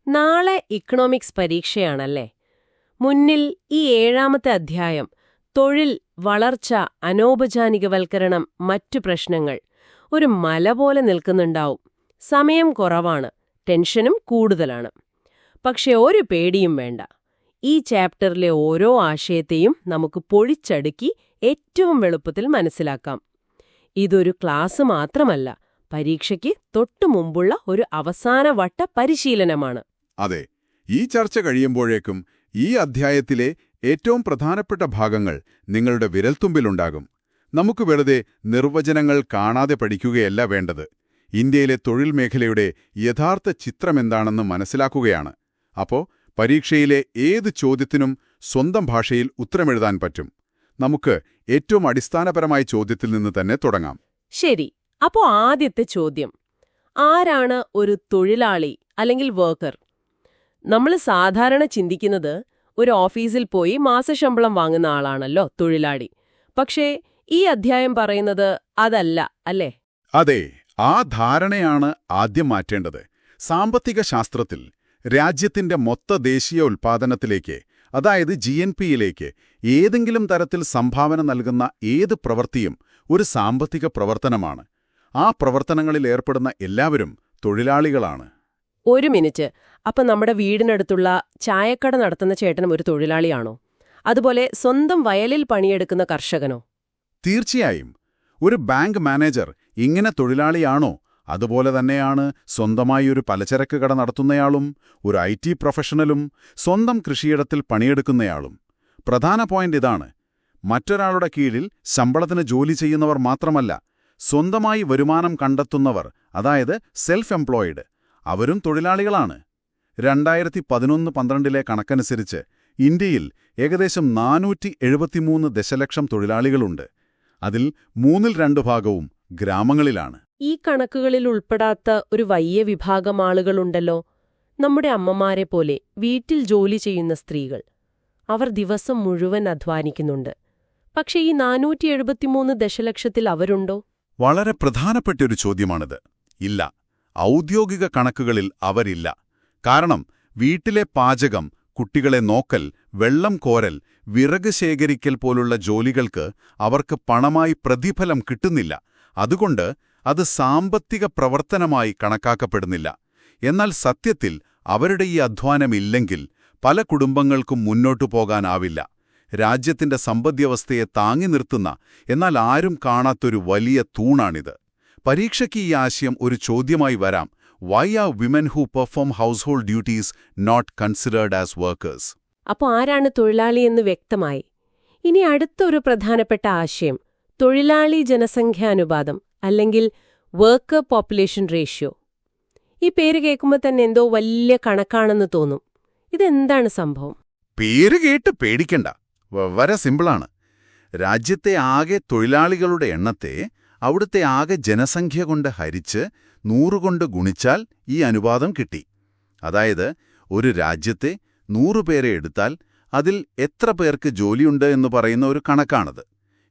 നാളെ ഇക്കണോമിക്സ് പരീക്ഷയാണല്ലേ? മുന്നിൽ ഈ 7ാമത്തെ അധ്യായം തൊഴിൽ, വളർച്ച, അനൗപചാരികവൽക്കരണം, മറ്റു പ്രശ്നങ്ങൾ ഒരു മല പോലെ നിൽക്കുന്നുണ്ടാവും. സമയം കുറവാണ്, ടെൻഷനും കൂടുതലാണ്. പക്ഷെ ഒരു പേടിയും വേണ്ട. ഈ ചാപ്റ്ററിലെ ഓരോ ആശയത്തെയും നമുക്ക് പൊഴിച്ചടുക്കി ഏറ്റവും എളുപ്പത്തിൽ മനസ്സിലാക്കാം. ഇതൊരു ക്ലാസ് മാത്രമല്ല, പരീക്ഷയ്ക്ക് തൊട്ടുമുമ്പുള്ള ഒരു അവസാനവട്ട പരിശീലനമാണ്. അതെ, ഈ ചർച്ച കഴിയുമ്പോഴേക്കും ഈ അധ്യായത്തിലെ ഏറ്റവും പ്രധാനപ്പെട്ട ഭാഗങ്ങൾ നിങ്ങളുടെ വിരൽത്തുമ്പിലുണ്ടാകും. നമുക്ക് വെറുതെ നിർവചനങ്ങൾ കാണാതെ പഠിക്കുകയല്ല വേണ്ടത്. ഇന്ത്യയിലെ തൊഴിൽ മേഖലയുടെ യഥാർത്ഥ ചിത്രമെന്താണെന്ന് മനസ്സിലാക്കുകയാണ്. അപ്പോ പരീക്ഷയിലെ ഏത് ചോദ്യത്തിനും സ്വന്തം ഭാഷയിൽ ഉത്തരമെഴുതാൻ പറ്റും. നമുക്ക് ഏറ്റവും അടിസ്ഥാനപരമായ ചോദ്യത്തിൽ നിന്ന് തന്നെ തുടങ്ങാം. ശരി, അപ്പോ ആദ്യത്തെ ചോദ്യം, ആരാണ് ഒരു തൊഴിലാളി അല്ലെങ്കിൽ വർക്കർ? നമ്മൾ സാധാരണ ചിന്തിക്കുന്നത് ഒരു ഓഫീസിൽ പോയി മാസശമ്പളം വാങ്ങുന്ന ആളാണല്ലോ തൊഴിലാളി. പക്ഷേ ഈ അധ്യായം പറയുന്നത് അതല്ല, അല്ലേ? അതെ, ആ ധാരണയാണ് ആദ്യം മാറ്റേണ്ടത്. സാമ്പത്തിക ശാസ്ത്രത്തിൽ രാജ്യത്തിന്റെ മൊത്ത ദേശീയ ഉൽപ്പാദനത്തിലേക്ക്, അതായത് GNPയിലേക്ക് ഏതെങ്കിലും തരത്തിൽ സംഭാവന നൽകുന്ന ഏത് പ്രവൃത്തിയും ഒരു സാമ്പത്തിക പ്രവർത്തനമാണ്. ആ പ്രവർത്തനങ്ങളിൽ ഏർപ്പെടുന്ന എല്ലാവരും തൊഴിലാളികളാണ്. ഒരു മിനിറ്റ്, അപ്പൊ നമ്മുടെ വീടിനടുത്തുള്ള ചായക്കട നടത്തുന്ന ചേട്ടനും ഒരു തൊഴിലാളിയാണോ? അതുപോലെ സ്വന്തം വയലിൽ പണിയെടുക്കുന്ന കർഷകനോ? തീർച്ചയായും. ഒരു ബാങ്ക് മാനേജർ ഇങ്ങനെ തൊഴിലാളിയാണോ? അതുപോലെ തന്നെയാണ് സ്വന്തമായി ഒരു പലചരക്ക് കട നടത്തുന്നയാളും, ഒരു IT പ്രൊഫഷണലും, സ്വന്തം കൃഷിയിടത്തിൽ പണിയെടുക്കുന്നയാളും. പ്രധാന പോയിന്റ് ഇതാണ്: മറ്റൊരാളുടെ കീഴിൽ ശമ്പളത്തിന് ജോലി ചെയ്യുന്നവർ മാത്രമല്ല, സ്വന്തമായി വരുമാനം കണ്ടെത്തുന്നവർ, അതായത് സെൽഫ് എംപ്ലോയിഡ്, അവരും തൊഴിലാളികളാണ്. 2011-12 കണക്കനുസരിച്ച് ഇന്ത്യയിൽ ഏകദേശം 473 ദശലക്ഷം തൊഴിലാളികളുണ്ട്. അതിൽ 2/3 ഭാഗവും ഗ്രാമങ്ങളിലാണ്. ഈ കണക്കുകളിൽ ഉൾപ്പെടാത്ത ഒരു വലിയ വിഭാഗം ആളുകളുണ്ടല്ലോ, നമ്മുടെ അമ്മമാരെ പോലെ വീട്ടിൽ ജോലി ചെയ്യുന്ന സ്ത്രീകൾ. അവർ ദിവസം മുഴുവൻ അധ്വാനിക്കുന്നുണ്ട്. പക്ഷേ ഈ 473 ദശലക്ഷത്തിൽ അവരുണ്ടോ? വളരെ പ്രധാനപ്പെട്ടൊരു ചോദ്യമാണിത്. ഇല്ല, ഔദ്യോഗിക കണക്കുകളിൽ അവരില്ല. കാരണം വീട്ടിലെ പാചകം, കുട്ടികളെ നോക്കൽ, വെള്ളം കോരൽ, വിറക് ശേഖരിക്കൽ പോലുള്ള ജോലികൾക്ക് അവർക്ക് പണമായി പ്രതിഫലം കിട്ടുന്നില്ല. അതുകൊണ്ട് അത് സാമ്പത്തിക പ്രവർത്തനമായി കണക്കാക്കപ്പെടുന്നില്ല. എന്നാൽ സത്യത്തിൽ അവരുടെ ഈ അധ്വാനമില്ലെങ്കിൽ പല കുടുംബങ്ങൾക്കും മുന്നോട്ടു പോകാനാവില്ല. രാജ്യത്തിന്റെ സമ്പദ്വ്യവസ്ഥയെ താങ്ങി നിർത്തുന്ന, എന്നാൽ ആരും കാണാത്തൊരു വലിയ തൂണാണിത്. പരീക്ഷയ്ക്ക് ഈ ആശയം ഒരു ചോദ്യമായി വരാം: why are women who perform household duties not considered as workers? അപ്പോൾ ആരാണ് തൊഴിലാളി എന്ന് വ്യക്തമായി. ഇനി അടുത്തൊരു പ്രധാനപ്പെട്ട ആശയം, തൊഴിലാളി ജനസംഖ്യാനുപാതം അല്ലെങ്കിൽ വർക്കർ പോപ്പുലേഷൻ റേഷ്യോ. ഈ പേര് കേൾക്കുമ്പോൾ തന്നെ എന്തോ വലിയ കണക്കാണെന്ന് തോന്നും. ഇതെന്താണ് സംഭവം? പേര് കേട്ട് പേടിക്കണ്ട, വളരെ സിമ്പിളാണ്. രാജ്യത്തെ ആകെ തൊഴിലാളികളുടെ എണ്ണത്തെ അവിടുത്തെ ആകെ ജനസംഖ്യ കൊണ്ട് ഹരിച്ച് 100 കൊണ്ട് ഗുണിച്ചാൽ ഈ അനുപാതം കിട്ടി. അതായത് ഒരു രാജ്യത്തെ 100 പേരെ എടുത്താൽ അതിൽ എത്ര പേർക്ക് ജോലിയുണ്ട് എന്ന് പറയുന്ന ഒരു കണക്കാണത്.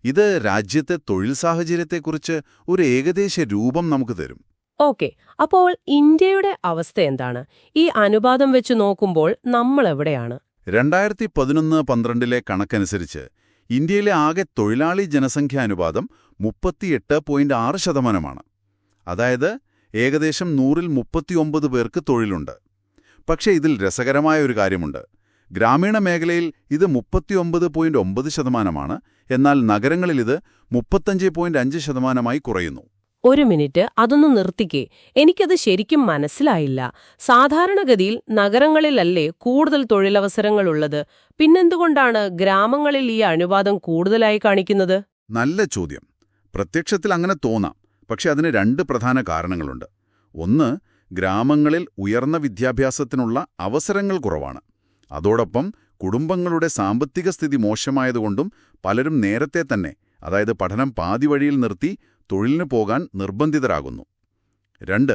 ഇത് രാജ്യത്തെ തൊഴിൽ സാഹചര്യത്തെക്കുറിച്ച് ഒരു ഏകദേശ രൂപം നമുക്ക് തരും. ഓക്കെ, അപ്പോൾ ഇന്ത്യയുടെ അവസ്ഥ എന്താണ്? ഈ അനുപാതം വെച്ച് നോക്കുമ്പോൾ നമ്മൾ എവിടെയാണ്? 2011-12 കണക്കനുസരിച്ച് ഇന്ത്യയിലെ ആകെ തൊഴിലാളി ജനസംഖ്യാനുപാതം 38.6%. അതായത് ഏകദേശം 100-ൽ 39 പേർക്ക് തൊഴിലുണ്ട്. പക്ഷേ ഇതിൽ രസകരമായ ഒരു കാര്യമുണ്ട്. ഗ്രാമീണ മേഖലയിൽ ഇത് 39.9%, എന്നാൽ നഗരങ്ങളിൽ ഇത് 35.5% കുറയുന്നു. ഒരു മിനിറ്റ്, അതൊന്ന് നിർത്തിക്കേ. എനിക്കത് ശരിക്കും മനസ്സിലായില്ല. സാധാരണഗതിയിൽ നഗരങ്ങളിലല്ലേ കൂടുതൽ തൊഴിലവസരങ്ങളുള്ളത്? പിന്നെന്തുകൊണ്ടാണ് ഗ്രാമങ്ങളിൽ ഈ അനുപാതം കൂടുതലായി കാണിക്കുന്നത്? നല്ല ചോദ്യം. പ്രത്യക്ഷത്തിൽ അങ്ങനെ തോന്നാം, പക്ഷെ അതിന് 2 പ്രധാന കാരണങ്ങളുണ്ട്. ഒന്ന്, ഗ്രാമങ്ങളിൽ ഉയർന്ന വിദ്യാഭ്യാസത്തിനുള്ള അവസരങ്ങൾ കുറവാണ്. അതോടൊപ്പം കുടുംബങ്ങളുടെ സാമ്പത്തിക സ്ഥിതി മോശമായതുകൊണ്ടും പലരും നേരത്തെ തന്നെ, അതായത് പഠനം പാതി വഴിയിൽ നിർത്തി തൊഴിലിന് പോകാൻ നിർബന്ധിതരാകുന്നു. 2,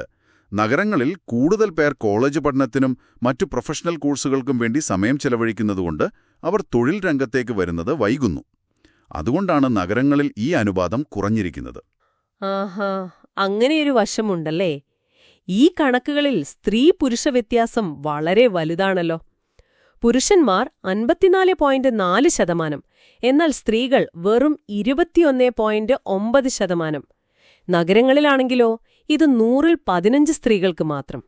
നഗരങ്ങളിൽ കൂടുതൽ പേർ കോളേജ് പഠനത്തിനും മറ്റു പ്രൊഫഷണൽ കോഴ്സുകൾക്കും വേണ്ടി സമയം ചെലവഴിക്കുന്നതുകൊണ്ട് അവർ തൊഴിൽ രംഗത്തേക്ക് വരുന്നത് വൈകുന്നു. അതുകൊണ്ടാണ് നഗരങ്ങളിൽ ഈ അനുപാതം കുറഞ്ഞിരിക്കുന്നത്. അങ്ങനെയൊരു വശമുണ്ടല്ലേ. ഈ കണക്കുകളിൽ സ്ത്രീ-പുരുഷ വ്യത്യാസം വളരെ വലുതാണല്ലോ. പുരുഷന്മാർ 54.4%, എന്നാൽ സ്ത്രീകൾ വെറും 21.9%. നഗരങ്ങളിലാണെങ്കിലോ ഇത് 100-ൽ 15 സ്ത്രീകൾക്ക് മാത്രം.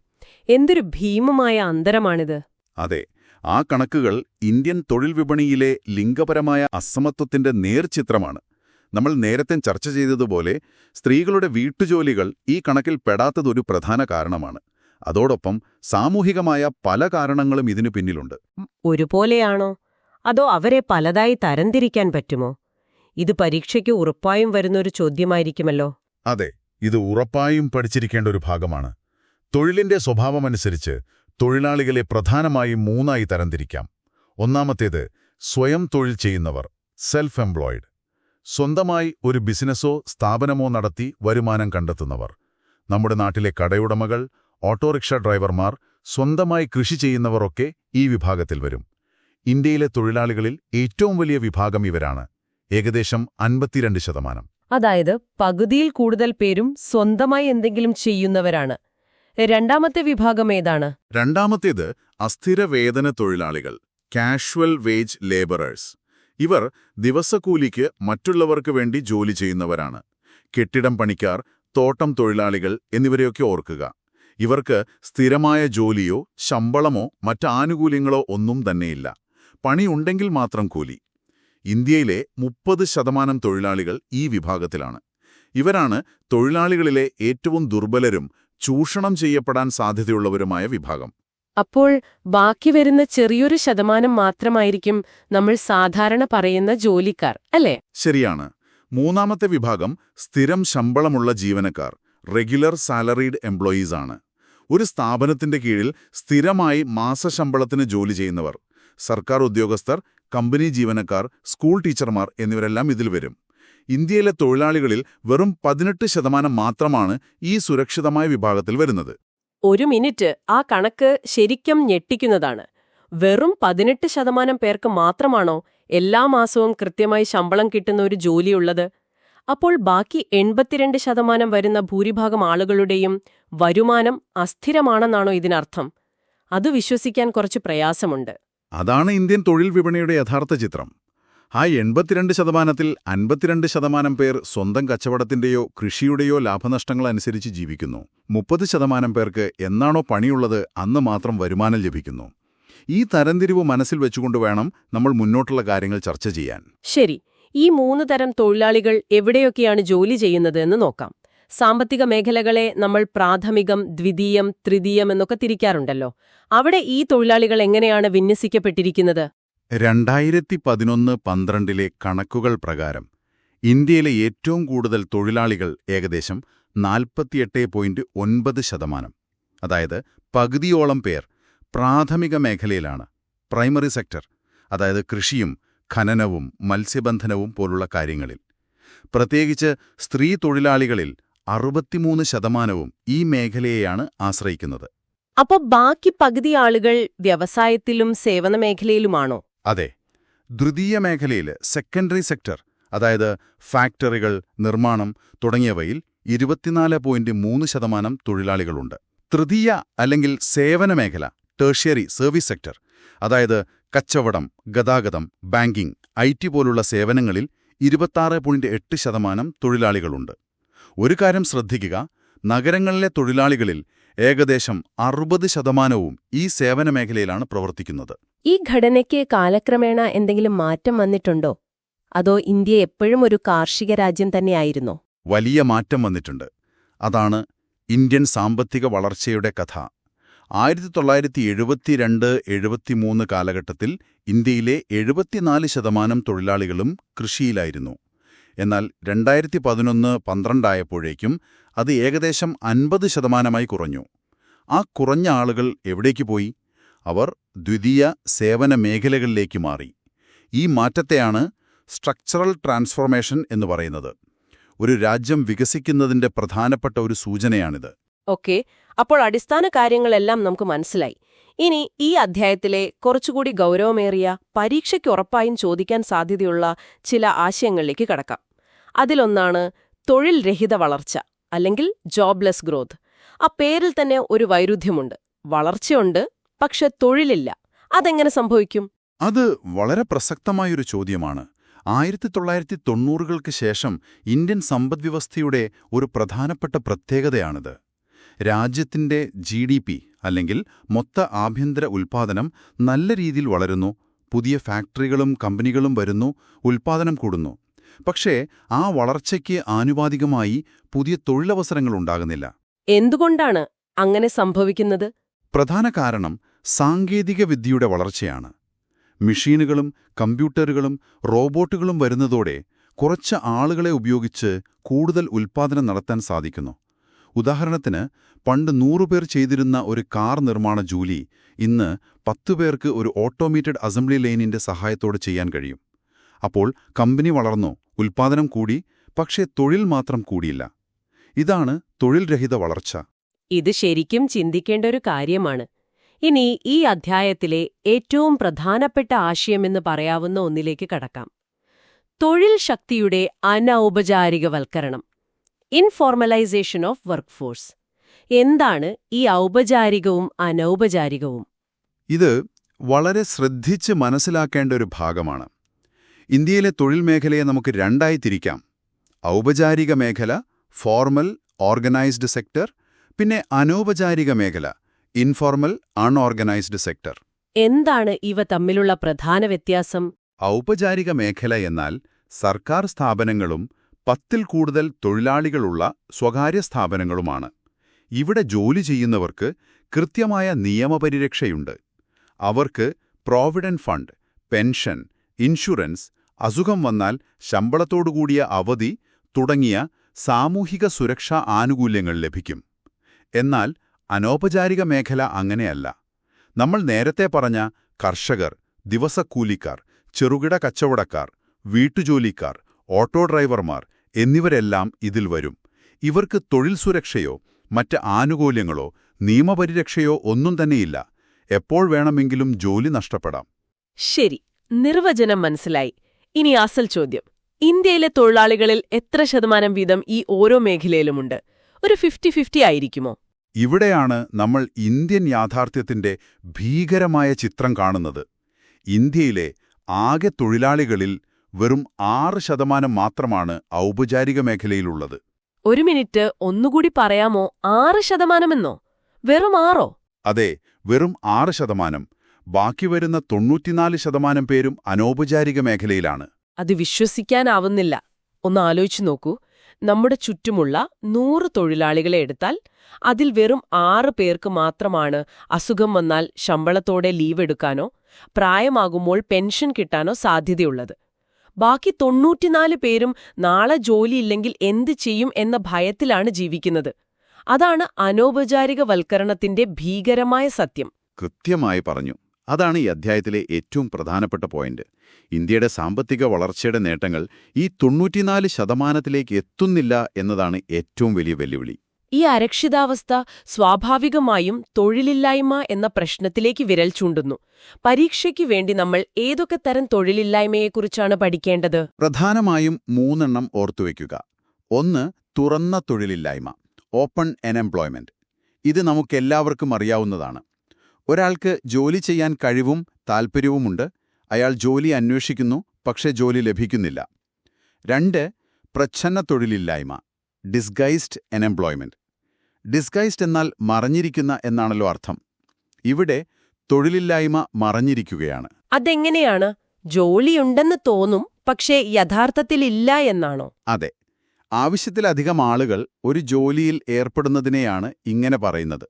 എന്തൊരു ഭീമമായ അന്തരമാണിത്. അതെ, ആ കണക്കുകൾ ഇന്ത്യൻ തൊഴിൽ വിപണിയിലെ ലിംഗപരമായ അസമത്വത്തിന്റെ നേർചിത്രമാണ്. നമ്മൾ നേരത്തെ ചർച്ച ചെയ്തതുപോലെ സ്ത്രീകളുടെ വീട്ടുജോലികൾ ഈ കണക്കിൽ പെടാത്തതൊരു പ്രധാന കാരണമാണ്. അതോടൊപ്പം സാമൂഹികമായ പല കാരണങ്ങളും ഇതിനു പിന്നിലുണ്ട്. ഒരുപോലെയാണോ, അതോ അവരെ പലതായി തരംതിരിക്കാൻ പറ്റുമോ? ഇത് പരീക്ഷയ്ക്ക് ഉറപ്പായും വരുന്നൊരു ചോദ്യമായിരിക്കുമല്ലോ. അതെ, ഇത് ഉറപ്പായും പഠിച്ചിരിക്കേണ്ട ഒരു ഭാഗമാണ്. തൊഴിലിന്റെ സ്വഭാവമനുസരിച്ച് തൊഴിലാളികളെ പ്രധാനമായും 3ആയി തരംതിരിക്കാം. ഒന്നാമത്തേത് സ്വയം തൊഴിൽ ചെയ്യുന്നവർ, സെൽഫ് എംപ്ലോയിഡ്. സ്വന്തമായി ഒരു ബിസിനസ്സോ സ്ഥാപനമോ നടത്തി വരുമാനം കണ്ടെത്തുന്നവർ. നമ്മുടെ നാട്ടിലെ കടയുടമകൾ, ഓട്ടോറിക്ഷ ഡ്രൈവർമാർ, സ്വന്തമായി കൃഷി ചെയ്യുന്നവർ ഒക്കെ ഈ വിഭാഗത്തിൽ വരും. ഇന്ത്യയിലെ തൊഴിലാളികളിൽ ഏറ്റവും വലിയ വിഭാഗം ഇവരാണ്, ഏകദേശം 52%. അതായത് പകുതിയിൽ കൂടുതൽ പേരും സ്വന്തമായി എന്തെങ്കിലും ചെയ്യുന്നവരാണ്. രണ്ടാമത്തെ വിഭാഗം ഏതാണ്? രണ്ടാമത്തേത് അസ്ഥിര വേതന തൊഴിലാളികൾ, കാഷ്വൽ വേജ് ലേബറേഴ്സ്. ഇവർ ദിവസക്കൂലിക്ക് മറ്റുള്ളവർക്ക് വേണ്ടി ജോലി ചെയ്യുന്നവരാണ്. കെട്ടിടം പണിക്കാർ, തോട്ടം തൊഴിലാളികൾ എന്നിവരെയൊക്കെ ഓർക്കുക. ഇവർക്ക് സ്ഥിരമായ ജോലിയോ ശമ്പളമോ മറ്റ് ആനുകൂല്യങ്ങളോ ഒന്നും തന്നെയില്ല. പണിയുണ്ടെങ്കിൽ മാത്രം കൂലി. ഇന്ത്യയിലെ 30% തൊഴിലാളികൾ ഈ വിഭാഗത്തിലാണ്. ഇവരാണ് തൊഴിലാളികളിലെ ഏറ്റവും ദുർബലരും ചൂഷണം ചെയ്യപ്പെടാൻ സാധ്യതയുള്ളവരുമായ വിഭാഗം. അപ്പോൾ ബാക്കി വരുന്ന ചെറിയൊരു ശതമാനം മാത്രമായിരിക്കും നമ്മൾ സാധാരണ പറയുന്ന ജോലിക്കാർ, അല്ലേ? ശരിയാണ്. മൂന്നാമത്തെ വിഭാഗം സ്ഥിരം ശമ്പളമുള്ള ജീവനക്കാർ, റെഗുലർ സാലറീഡ് എംപ്ലോയീസ് ആണ്. ഒരു സ്ഥാപനത്തിന്റെ കീഴിൽ സ്ഥിരമായി മാസശമ്പളത്തിന് ജോലി ചെയ്യുന്നവർ. സർക്കാർ ഉദ്യോഗസ്ഥർ, കമ്പനി ജീവനക്കാർ, സ്കൂൾ ടീച്ചർമാർ എന്നിവരെല്ലാം ഇതിൽ വരും. ഇന്ത്യയിലെ തൊഴിലാളികളിൽ വെറും 18% മാത്രമാണ് ഈ സുരക്ഷിതമായ വിഭാഗത്തിൽ വരുന്നത്. ഒരു മിനിറ്റ്, ആ കണക്ക് ശരിക്കും ഞെട്ടിക്കുന്നതാണ്. വെറും 18% പേർക്ക് മാത്രമാണോ എല്ലാ മാസവും കൃത്യമായി ശമ്പളം കിട്ടുന്ന ഒരു ജോലിയുള്ളത്? അപ്പോൾ ബാക്കി 82% വരുന്ന ഭൂരിഭാഗം ആളുകളുടെയും വരുമാനം അസ്ഥിരമാണെന്നാണോ ഇതിനർത്ഥം? അത് വിശ്വസിക്കാൻ കുറച്ച് പ്രയാസമുണ്ട്. അതാണ് ഇന്ത്യൻ തൊഴിൽ വിപണിയുടെ യഥാർത്ഥ ചിത്രം. ആ 82%-ൽ 52% പേർ സ്വന്തം കച്ചവടത്തിന്റെയോ കൃഷിയുടെയോ ലാഭനഷ്ടങ്ങളനുസരിച്ച് ജീവിക്കുന്നു. 30% പേർക്ക് എന്നാണോ പണിയുള്ളത് അന്ന് മാത്രം വരുമാനം ലഭിക്കുന്നു. ഈ തരംതിരിവ് മനസ്സിൽ വെച്ചുകൊണ്ട് വേണം നമ്മൾ മുന്നോട്ടുള്ള കാര്യങ്ങൾ ചർച്ച ചെയ്യാൻ. ശരി, ഈ 3 തരം തൊഴിലാളികൾ എവിടെയൊക്കെയാണ് ജോലി ചെയ്യുന്നത് എന്ന് നോക്കാം. സാമ്പത്തിക മേഖലകളെ നമ്മൾ പ്രാഥമികം, ദ്വിതീയം, തൃതീയം എന്നൊക്കെ തിരിക്കാറുണ്ടല്ലോ. അവിടെ ഈ തൊഴിലാളികൾ എങ്ങനെയാണ് വിന്യസിക്കപ്പെട്ടിരിക്കുന്നത്? 2011-12 കണക്കുകൾ പ്രകാരം ഇന്ത്യയിലെ ഏറ്റവും കൂടുതൽ തൊഴിലാളികൾ, ഏകദേശം 48.9%, അതായത് പകുതിയോളം പേർ പ്രാഥമിക മേഖലയിലാണ്. പ്രൈമറി സെക്ടർ, അതായത് കൃഷിയും ഖനനവും മത്സ്യബന്ധനവും പോലുള്ള കാര്യങ്ങളിൽ. പ്രത്യേകിച്ച് സ്ത്രീ തൊഴിലാളികളിൽ 63% ഈ മേഖലയെയാണ് ആശ്രയിക്കുന്നത്. അപ്പോൾ ബാക്കി പകുതി ആളുകൾ വ്യവസായത്തിലും സേവന മേഖലയിലുമാണോ? അതെ. ദ്വിതീയ മേഖലയിൽ, സെക്കൻഡറി സെക്ടർ, അതായത് ഫാക്ടറികൾ, നിർമ്മാണം തുടങ്ങിയവയിൽ 24.3% തൊഴിലാളികളുണ്ട്. തൃതീയ അല്ലെങ്കിൽ സേവന മേഖല, ടേർഷ്യറി സർവീസ് സെക്ടർ, അതായത് കച്ചവടം, ഗതാഗതം, ബാങ്കിംഗ്, IT പോലുള്ള സേവനങ്ങളിൽ 26.8% തൊഴിലാളികളുണ്ട്. ഒരു കാര്യം ശ്രദ്ധിക്കുക, നഗരങ്ങളിലെ തൊഴിലാളികളിൽ ഏകദേശം 60% ഈ സേവന മേഖലയിലാണ് പ്രവർത്തിക്കുന്നത്. ഈ ഘടനയ്ക്ക് കാലക്രമേണ എന്തെങ്കിലും മാറ്റം വന്നിട്ടുണ്ടോ? അതോ ഇന്ത്യ എപ്പോഴും ഒരു കാർഷിക രാജ്യം തന്നെയായിരുന്നോ? വലിയ മാറ്റം വന്നിട്ടുണ്ട്. അതാണ് ഇന്ത്യൻ സാമ്പത്തിക വളർച്ചയുടെ കഥ. 1972-73 കാലഘട്ടത്തിൽ ഇന്ത്യയിലെ 74% തൊഴിലാളികളും കൃഷിയിലായിരുന്നു. എന്നാൽ 2011-12 ആയപ്പോഴേക്കും അത് ഏകദേശം 50%-ആയി കുറഞ്ഞു. ആ കുറഞ്ഞ ആളുകൾ എവിടേക്ക് പോയി? അവർ ദ്വിതീയ സേവന മേഖലകളിലേക്ക് മാറി. ഈ മാറ്റത്തെയാണ് സ്ട്രക്ചറൽ ട്രാൻസ്ഫോർമേഷൻ എന്ന് പറയുന്നത്. ഒരു രാജ്യം വികസിക്കുന്നതിന്റെ പ്രധാനപ്പെട്ട ഒരു സൂചനയാണിത്. ഓക്കെ, അപ്പോൾ അടിസ്ഥാന കാര്യങ്ങളെല്ലാം നമുക്ക് മനസ്സിലായി. ഇനി ഈ അധ്യായത്തിലെ കുറച്ചുകൂടി ഗൗരവമേറിയ, പരീക്ഷയ്ക്ക് ഉറപ്പായും ചോദിക്കാൻ സാധ്യതയുള്ള ചില ആശയങ്ങളിലേക്ക് കടക്കാം. അതിലൊന്നാണ് തൊഴിൽ രഹിത വളർച്ച, അല്ലെങ്കിൽ ജോബ്ലെസ് ഗ്രോത്ത്. ആ പേരിൽ തന്നെ ഒരു വൈരുദ്ധ്യമുണ്ട്. വളർച്ചയുണ്ട്, പക്ഷെ തൊഴിലില്ല. അതെങ്ങനെ സംഭവിക്കും? അത് വളരെ പ്രസക്തമായൊരു ചോദ്യമാണ്. 1990-കൾക്ക് ശേഷം ഇന്ത്യൻ സമ്പദ്വ്യവസ്ഥയുടെ ഒരു പ്രധാനപ്പെട്ട പ്രത്യേകതയാണിത്. രാജ്യത്തിന്റെ GDP അല്ലെങ്കിൽ മൊത്ത ആഭ്യന്തര ഉൽപ്പാദനം നല്ല രീതിയിൽ വളരുന്നു, പുതിയ ഫാക്ടറികളും കമ്പനികളും വരുന്നു, ഉൽപ്പാദനം കൂടുന്നു. പക്ഷേ ആ വളർച്ചയ്ക്ക് ആനുപാതികമായി പുതിയ തൊഴിലവസരങ്ങൾ ഉണ്ടാകുന്നില്ല. എന്തുകൊണ്ടാണ് അങ്ങനെ സംഭവിക്കുന്നത്? പ്രധാന കാരണം സാങ്കേതികവിദ്യയുടെ വളർച്ചയാണ്. മെഷീനുകളും കമ്പ്യൂട്ടറുകളും റോബോട്ടുകളും വരുന്നതോടെ കുറച്ച് ആളുകളെ ഉപയോഗിച്ച് കൂടുതൽ ഉൽപ്പാദനം നടത്താൻ സാധിക്കുന്നു. ഉദാഹരണത്തിന്, പണ്ട് 100 പേർ ചെയ്തിരുന്ന ഒരു കാർ നിർമ്മാണ ജോലി ഇന്ന് 10 പേർക്ക് ഒരു ഓട്ടോമേറ്റഡ് അസംബ്ലി ലൈനിന്റെ സഹായത്തോടെ ചെയ്യാൻ കഴിയും. അപ്പോൾ കമ്പനി വളർന്നു, ഉൽപ്പാദനം കൂടി, പക്ഷേ തൊഴിൽ മാത്രം കൂടിയില്ല. ഇതാണ് തൊഴിൽ രഹിത വളർച്ച. ഇത് ശരിക്കും ചിന്തിക്കേണ്ട ഒരു കാര്യമാണ്. ഇനി ഈ അധ്യായത്തിലെ ഏറ്റവും പ്രധാനപ്പെട്ട ആശയമെന്ന് പറയാവുന്ന ഒന്നിലേക്ക് കടക്കാം. തൊഴിൽ ശക്തിയുടെ അനൗപചാരികവൽക്കരണം, ഇൻഫോർമലൈസേഷൻ ഓഫ് വർക്ക് ഫോഴ്സ്. എന്താണ് ഈ ഔപചാരികവും അനൗപചാരികവും? ഇത് വളരെ ശ്രദ്ധിച്ച് മനസ്സിലാക്കേണ്ട ഒരു ഭാഗമാണ്. ഇന്ത്യയിലെ തൊഴിൽ മേഖലയെ നമുക്ക് രണ്ടായി തിരിക്കാം. ഔപചാരിക മേഖല, ഫോർമൽ ഓർഗനൈസ്ഡ് സെക്ടർ, പിന്നെ അനൗപചാരിക മേഖല, ഇൻഫോർമൽ അൺഓർഗനൈസ്ഡ് സെക്ടർ. എന്താണ് ഇവ തമ്മിലുള്ള പ്രധാന വ്യത്യാസം? ഔപചാരിക മേഖല എന്നാൽ സർക്കാർ സ്ഥാപനങ്ങളും 10-ൽ കൂടുതൽ തൊഴിലാളികളുള്ള സ്വകാര്യ സ്ഥാപനങ്ങളുമാണ്. ഇവിടെ ജോലി ചെയ്യുന്നവർക്ക് കൃത്യമായ നിയമപരിരക്ഷയുണ്ട്. അവർക്ക് പ്രോവിഡന്റ് ഫണ്ട്, പെൻഷൻ, ഇൻഷുറൻസ്, അസുഖം വന്നാൽ ശമ്പളത്തോടുകൂടിയ അവധി തുടങ്ങിയ സാമൂഹിക സുരക്ഷാ ആനുകൂല്യങ്ങൾ ലഭിക്കും. എന്നാൽ അനൗപചാരിക മേഖല അങ്ങനെയല്ല. നമ്മൾ നേരത്തെ പറഞ്ഞ കർഷകർ, ദിവസക്കൂലിക്കാർ, ചെറുകിട കച്ചവടക്കാർ, വീട്ടുജോലിക്കാർ, ഓട്ടോ ഡ്രൈവർമാർ എന്നിവരെല്ലാം ഇതിൽ വരും. ഇവർക്ക് തൊഴിൽ സുരക്ഷയോ മറ്റ് ആനുകൂല്യങ്ങളോ നിയമപരിരക്ഷയോ ഒന്നും തന്നെയില്ല. എപ്പോൾ വേണമെങ്കിലും ജോലി നഷ്ടപ്പെടാം. ശരി, നിർവചനം മനസ്സിലായി. ഇനി അസൽ ചോദ്യം. ഇന്ത്യയിലെ തൊഴിലാളികളിൽ എത്ര ശതമാനം വീതം ഈ ഓരോ മേഖലയിലുമുണ്ട്? ഒരു 50-50 ആയിരിക്കുമോ? ഇവിടെയാണ് നമ്മൾ ഇന്ത്യൻ യാഥാർത്ഥ്യത്തിന്റെ ഭീകരമായ ചിത്രം കാണുന്നത്. ഇന്ത്യയിലെ ആകെ തൊഴിലാളികളിൽ വെറും 6% മാത്രമാണ് ഔപചാരിക മേഖലയിലുള്ളത്. ഒരു മിനിറ്റ്, ഒന്നുകൂടി പറയാമോ? 6%? വെറും 6? അതെ, വെറും 6%. ബാക്കി വരുന്ന 94% പേരും അനൗപചാരിക മേഖലയിലാണ്. അത് വിശ്വസിക്കാനാവുന്നില്ല. ഒന്ന് ആലോചിച്ചു നോക്കൂ. നമ്മുടെ ചുറ്റുമുള്ള 100 തൊഴിലാളികളെ എടുത്താൽ അതിൽ വെറും 6 പേർക്ക് മാത്രമാണ് അസുഖം വന്നാൽ ശമ്പളത്തോടെ ലീവ് എടുക്കാനോ പ്രായമാകുമ്പോൾ പെൻഷൻ കിട്ടാനോ സാധ്യതയുള്ളത്. ബാക്കി 94 പേരും നാളെ ജോലിയില്ലെങ്കിൽ എന്ത് ചെയ്യും എന്ന ഭയത്തിലാണ് ജീവിക്കുന്നത്. അതാണ് അനൗപചാരികവൽക്കരണത്തിന്റെ ഭീകരമായ സത്യം. കൃത്യമായി പറഞ്ഞു. അതാണ് ഈ അധ്യായത്തിലെ ഏറ്റവും പ്രധാനപ്പെട്ട പോയിന്റ്. ഇന്ത്യയുടെ സാമ്പത്തിക വളർച്ചയുടെ നേട്ടങ്ങൾ ഈ 94%-ലേക്ക് എത്തുന്നില്ല എന്നതാണ് ഏറ്റവും വലിയ വെല്ലുവിളി. ഈ അരക്ഷിതാവസ്ഥ സ്വാഭാവികമായും തൊഴിലില്ലായ്മ എന്ന പ്രശ്നത്തിലേക്ക് വിരൽ ചൂണ്ടുന്നു. പരീക്ഷയ്ക്ക് വേണ്ടി നമ്മൾ ഏതൊക്കെ തരം തൊഴിലില്ലായ്മയെക്കുറിച്ചാണ് പഠിക്കേണ്ടത്? പ്രധാനമായും 3 ഓർത്തുവയ്ക്കുക. 1, തുറന്ന തൊഴിലില്ലായ്മ, ഓപ്പൺ അൺഎംപ്ലോയ്മെന്റ്. ഇത് നമുക്കെല്ലാവർക്കും അറിയാവുന്നതാണ്. ഒരാൾക്ക് ജോലി ചെയ്യാൻ കഴിവും താൽപ്പര്യവുമുണ്ട്. അയാൾ ജോലി അന്വേഷിക്കുന്നു, പക്ഷേ ജോലി ലഭിക്കുന്നില്ല. 2, പ്രച്ഛന്ന തൊഴിലില്ലായ്മ, ഡിസ്ഗൈസ്ഡ് അൺഎംപ്ലോയ്മെന്റ്. ഡിസ്ഗൈസ്ഡ് എന്നാൽ മറഞ്ഞിരിക്കുന്ന എന്നാണല്ലോ അർത്ഥം. ഇവിടെ തൊഴിലില്ലായ്മ മറഞ്ഞിരിക്കുകയാണ്. അതെങ്ങനെയാണ്? ജോലിയുണ്ടെന്ന് തോന്നും, പക്ഷേ യഥാർത്ഥത്തിലില്ല എന്നാണോ? അതെ, ആവശ്യത്തിലധികം ആളുകൾ ഒരു ജോലിയിൽ ഏർപ്പെടുന്നതിനെയാണ് ഇങ്ങനെ പറയുന്നത്.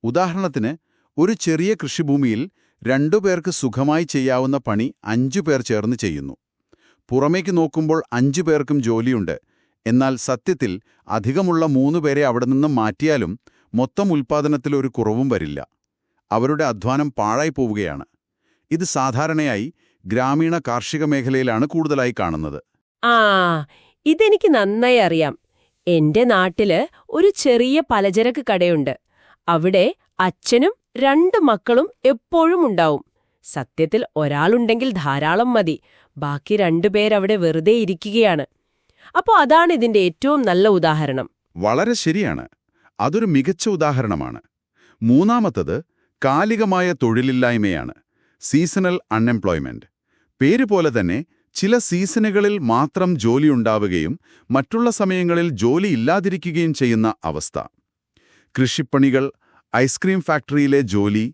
ഉദാഹരണത്തിന്, ഒരു ചെറിയ കൃഷിഭൂമിയിൽ 2 പേർക്ക് സുഖമായി ചെയ്യാവുന്ന പണി 5 പേർ ചേർന്ന് ചെയ്യുന്നു. പുറമേക്ക് നോക്കുമ്പോൾ 5 പേർക്കും ജോലിയുണ്ട്. എന്നാൽ സത്യത്തിൽ അധികമുള്ള 3 പേരെ അവിടെ നിന്നും മാറ്റിയാലും മൊത്തം ഉൽപ്പാദനത്തിൽ ഒരു കുറവും വരില്ല. അവരുടെ അധ്വാനം പാഴായി പോവുകയാണ്. ഇത് സാധാരണയായി ഗ്രാമീണ കാർഷിക മേഖലയിലാണ് കൂടുതലായി കാണുന്നത്. ഇതെനിക്ക് നന്നായി അറിയാം. എന്റെ നാട്ടില് ഒരു ചെറിയ പലചരക്ക് കടയുണ്ട്. അവിടെ അച്ഛനും 2 മക്കളും എപ്പോഴും ഉണ്ടാവും. സത്യത്തിൽ ഒരാളുണ്ടെങ്കിൽ ധാരാളം മതി. ബാക്കി 2 പേരവിടെ വെറുതെ ഇരിക്കുകയാണ്. അപ്പോ അതാണ് ഇതിന്റെ ഏറ്റവും നല്ല ഉദാഹരണം. വളരെ ശരിയാണ്. അതൊരു മികച്ച ഉദാഹരണമാണ്. മൂന്നാമത്തത് കാലികമായ തൊഴിലില്ലായ്മയാണ്, സീസണൽ അൺഎംപ്ലോയ്മെന്റ്. പേര് പോലെ തന്നെ ചില സീസണുകളിൽ മാത്രം ജോലിയുണ്ടാവുകയും മറ്റുള്ള സമയങ്ങളിൽ ജോലി ഇല്ലാതിരിക്കുകയും ചെയ്യുന്ന അവസ്ഥ. കൃഷിപ്പണികൾ, ഐസ്ക്രീം ഫാക്ടറിയിലെ ജോലി,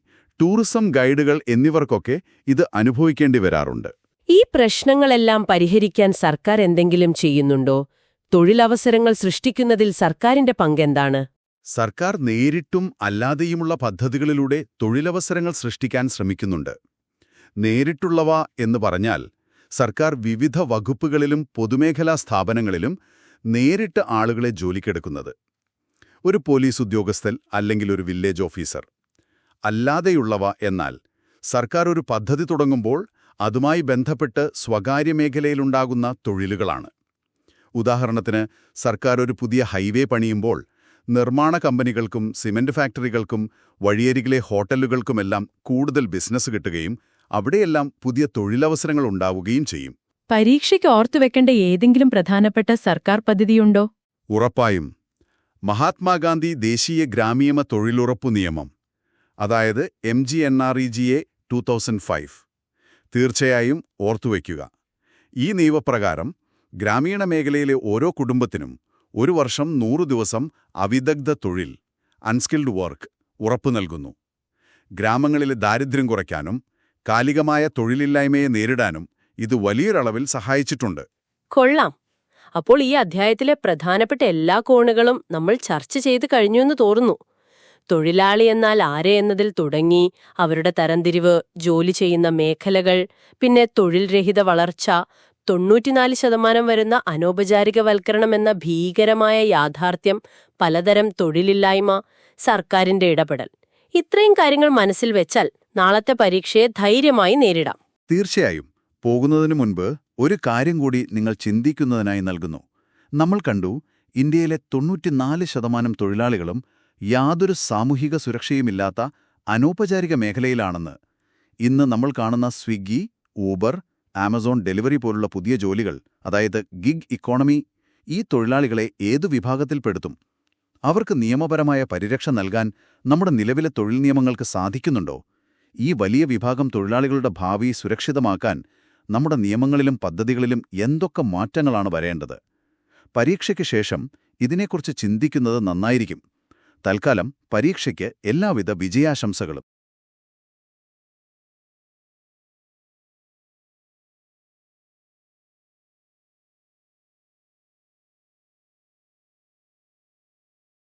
ടൂറിസം ഗൈഡുകൾ എന്നിവർക്കൊക്കെ ഇത് അനുഭവിക്കേണ്ടി വരാറുണ്ട്. ഈ പ്രശ്നങ്ങളെല്ലാം പരിഹരിക്കാൻ സർക്കാർ എന്തെങ്കിലും ചെയ്യുന്നുണ്ടോ? തൊഴിലവസരങ്ങൾ സൃഷ്ടിക്കുന്നതിൽ സർക്കാരിന്റെ പങ്കെന്താണ്? സർക്കാർ നേരിട്ടും അല്ലാതെയുമുള്ള പദ്ധതികളിലൂടെ തൊഴിലവസരങ്ങൾ സൃഷ്ടിക്കാൻ ശ്രമിക്കുന്നുണ്ട്. നേരിട്ടുള്ളവ എന്ന് പറഞ്ഞാൽ സർക്കാർ വിവിധ വകുപ്പുകളിലും പൊതുമേഖലാ സ്ഥാപനങ്ങളിലും നേരിട്ട് ആളുകളെ ജോലിക്കെടുക്കുന്നത്. ഒരു പോലീസ് ഉദ്യോഗസ്ഥൻ അല്ലെങ്കിൽ ഒരു വില്ലേജ് ഓഫീസർ. അല്ലാതെയുള്ളവ എന്നാൽ സർക്കാർ ഒരു പദ്ധതി തുടങ്ങുമ്പോൾ അതുമായി ബന്ധപ്പെട്ട് സ്വകാര്യ മേഖലയിലുണ്ടാകുന്ന തൊഴിലുകളാണ്. ഉദാഹരണത്തിന്, സർക്കാർ ഒരു പുതിയ ഹൈവേ പണിയുമ്പോൾ നിർമ്മാണ കമ്പനികൾക്കും സിമന്റ് ഫാക്ടറികൾക്കും വഴിയരികിലെ ഹോട്ടലുകൾക്കുമെല്ലാം കൂടുതൽ ബിസിനസ് കിട്ടുകയും അവിടെയെല്ലാം പുതിയ തൊഴിലവസരങ്ങൾ ഉണ്ടാവുകയും ചെയ്യും. പരീക്ഷയ്ക്ക് ഓർത്തുവെക്കേണ്ട ഏതെങ്കിലും പ്രധാനപ്പെട്ട സർക്കാർ പദ്ധതിയുണ്ടോ? ഉറപ്പായും മഹാത്മാഗാന്ധി ദേശീയ ഗ്രാമീണ തൊഴിലുറപ്പു നിയമം, അതായത് MGNREGA 2005. തീർച്ചയായും ഓർത്തുവയ്ക്കുക. ഈ നിയമപ്രകാരം ഗ്രാമീണ മേഖലയിലെ ഓരോ കുടുംബത്തിനും 1 വർഷം 100 ദിവസം അവിദഗ്ധ തൊഴിൽ, അൺസ്കിൽഡ് വർക്ക് ഉറപ്പു നൽകുന്നു. ഗ്രാമങ്ങളിലെ ദാരിദ്ര്യം കുറയ്ക്കാനും കാലികമായ തൊഴിലില്ലായ്മയെ നേരിടാനും ഇത് വലിയൊരളവിൽ സഹായിച്ചിട്ടുണ്ട്. കൊള്ളാം. അപ്പോൾ ഈ അധ്യായത്തിലെ പ്രധാനപ്പെട്ട എല്ലാ കോണുകളും നമ്മൾ ചർച്ച ചെയ്ത് കഴിഞ്ഞുവെന്ന് തോന്നുന്നു. തൊഴിലാളി എന്നാൽ ആരെ എന്നതിൽ തുടങ്ങി അവരുടെ തരംതിരിവ്, ജോലി ചെയ്യുന്ന മേഖലകൾ, പിന്നെ തൊഴിൽ രഹിത വളർച്ച, 94% വരുന്ന അനൗപചാരികവൽക്കരണം എന്ന ഭീകരമായ യാഥാർത്ഥ്യം, പലതരം തൊഴിലില്ലായ്മ, സർക്കാരിന്റെ ഇടപെടൽ. ഇത്രയും കാര്യങ്ങൾ മനസ്സിൽ വെച്ചാൽ നാളത്തെ പരീക്ഷയെ ധൈര്യമായി നേരിടാം. തീർച്ചയായും. പോകുന്നതിനു മുൻപ് ഒരു കാര്യം കൂടി നിങ്ങൾ ചിന്തിക്കുന്നതിനായി നൽകുന്നു. നമ്മൾ കണ്ടു, ഇന്ത്യയിലെ 94% തൊഴിലാളികളും യാതൊരു സാമൂഹിക സുരക്ഷയുമില്ലാത്ത അനൗപചാരിക മേഖലയിലാണെന്ന്. ഇന്ന് നമ്മൾ കാണുന്ന സ്വിഗ്ഗി, ഊബർ, ആമസോൺ ഡെലിവറി പോലുള്ള പുതിയ ജോലികൾ, അതായത് ഗിഗ് ഇക്കോണമി, ഈ തൊഴിലാളികളെ ഏതു വിഭാഗത്തിൽപ്പെടുത്തും? അവർക്ക് നിയമപരമായ പരിരക്ഷ നൽകാൻ നമ്മുടെ നിലവിലെ തൊഴിൽ നിയമങ്ങൾക്ക് സാധിക്കുന്നുണ്ടോ? ഈ വലിയ വിഭാഗം തൊഴിലാളികളുടെ ഭാവി സുരക്ഷിതമാക്കാൻ നമ്മുടെ നിയമങ്ങളിലും പദ്ധതികളിലും എന്തൊക്കെ മാറ്റങ്ങളാണ് വരേണ്ടത്? പരീക്ഷയ്ക്ക് ശേഷം ഇതിനെക്കുറിച്ച് ചിന്തിക്കുന്നത് നന്നായിരിക്കും. തൽക്കാലം പരീക്ഷയ്ക്ക് എല്ലാവിധ വിജയാശംസകളും.